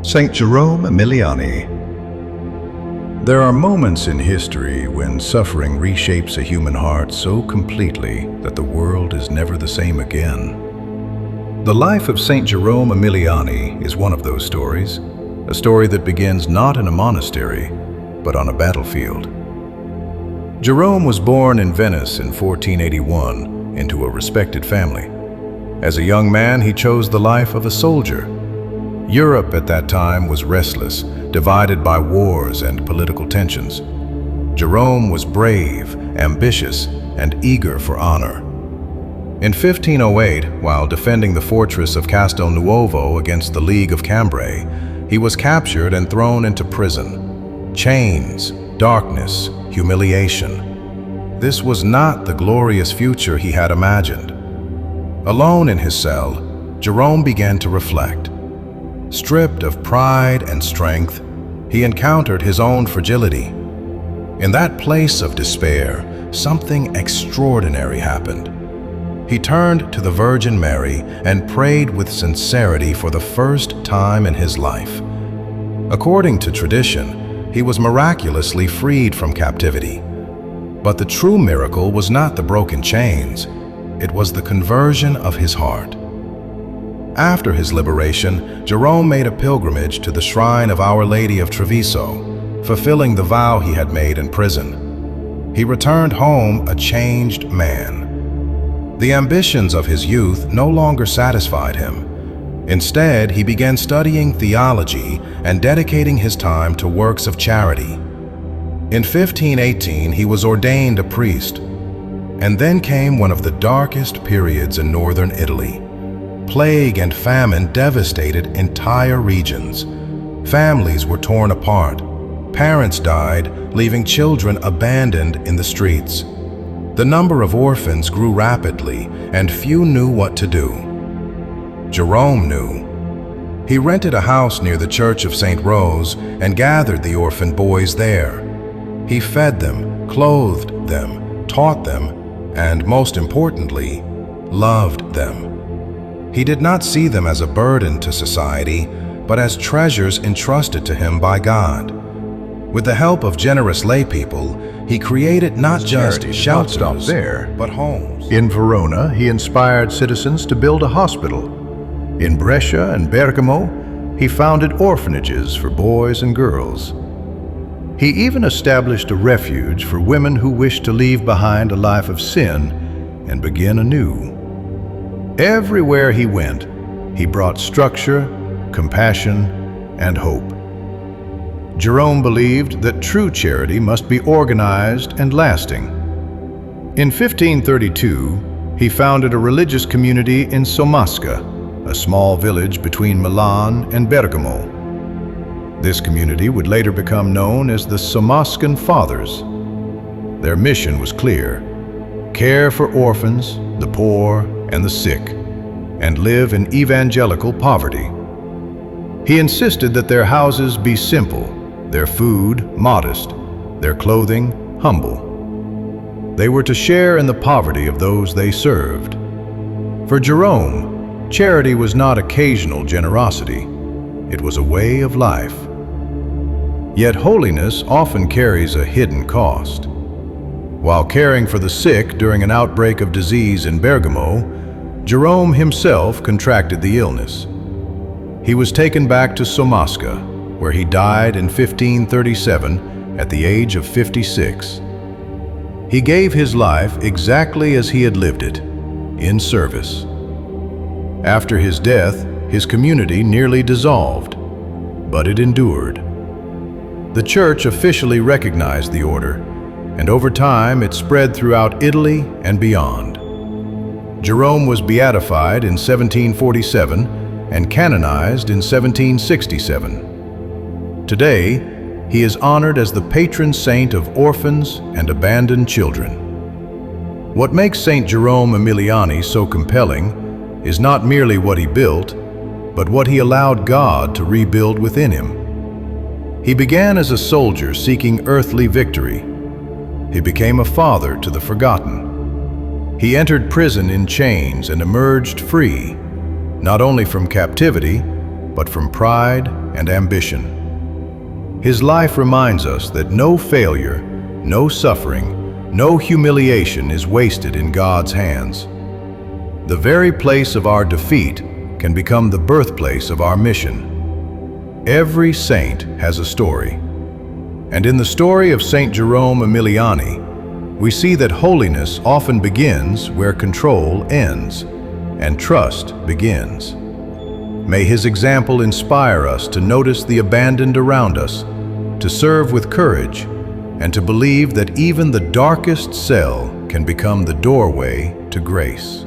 Saint Jerome Emiliani. There are moments in history when suffering reshapes a human heart so completely that the world is never the same again. The life of Saint Jerome Emiliani is one of those stories, a story that begins not in a monastery, but on a battlefield. Jerome was born in Venice in 1481 into a respected family. As a young man, he chose the life of a soldier. Europe at that time was restless, divided by wars and political tensions. Jerome was brave, ambitious, and eager for honor. In 1508, while defending the fortress of Castel Nuovo against the League of Cambrai, he was captured and thrown into prison. Chains, darkness, humiliation. This was not the glorious future he had imagined. Alone in his cell, Jerome began to reflect. Stripped of pride and strength, he encountered his own fragility. In that place of despair, something extraordinary happened. He turned to the Virgin Mary and prayed with sincerity for the first time in his life. According to tradition, he was miraculously freed from captivity. But the true miracle was not the broken chains, it was the conversion of his heart. After his liberation, Jerome made a pilgrimage to the shrine of Our Lady of Treviso, fulfilling the vow he had made in prison. He returned home a changed man. The ambitions of his youth no longer satisfied him. Instead, he began studying theology and dedicating his time to works of charity. In 1518, he was ordained a priest. And then came one of the darkest periods in northern Italy. Plague and famine devastated entire regions. Families were torn apart. Parents died, leaving children abandoned in the streets. The number of orphans grew rapidly, and few knew what to do. Jerome knew. He rented a house near the Church of St. Rose and gathered the orphan boys there. He fed them, clothed them, taught them, and most importantly, loved them. He did not see them as a burden to society, but as treasures entrusted to him by God. With the help of generous lay people, he created not just shelters, but homes. In Verona, he inspired citizens to build a hospital. In Brescia and Bergamo, he founded orphanages for boys and girls. He even established a refuge for women who wished to leave behind a life of sin and begin anew. Everywhere he went, he brought structure, compassion, and hope. Jerome believed that true charity must be organized and lasting. In 1532, he founded a religious community in Somascan, a small village between Milan and Bergamo. This community would later become known as the Somascan Fathers. Their mission was clear: care for orphans, the poor, and the sick, and live in evangelical poverty. He insisted that their houses be simple, their food modest, their clothing humble. They were to share in the poverty of those they served. For Jerome, charity was not occasional generosity, it was a way of life. Yet holiness often carries a hidden cost. While caring for the sick during an outbreak of disease in Bergamo, Jerome himself contracted the illness. He was taken back to Somasca, where he died in 1537 at the age of 56. He gave his life exactly as he had lived it, in service. After his death, his community nearly dissolved, but it endured. The church officially recognized the order, and over time it spread throughout Italy and beyond. Jerome was beatified in 1747 and canonized in 1767. Today, he is honored as the patron saint of orphans and abandoned children. What makes Saint Jerome Emiliani so compelling is not merely what he built, but what he allowed God to rebuild within him. He began as a soldier seeking earthly victory. He became a father to the forgotten. He entered prison in chains and emerged free, not only from captivity, but from pride and ambition. His life reminds us that no failure, no suffering, no humiliation is wasted in God's hands. The very place of our defeat can become the birthplace of our mission. Every saint has a story. And in the story of Saint Jerome Emiliani, we see that holiness often begins where control ends and trust begins. May his example inspire us to notice the abandoned around us, to serve with courage, and to believe that even the darkest cell can become the doorway to grace.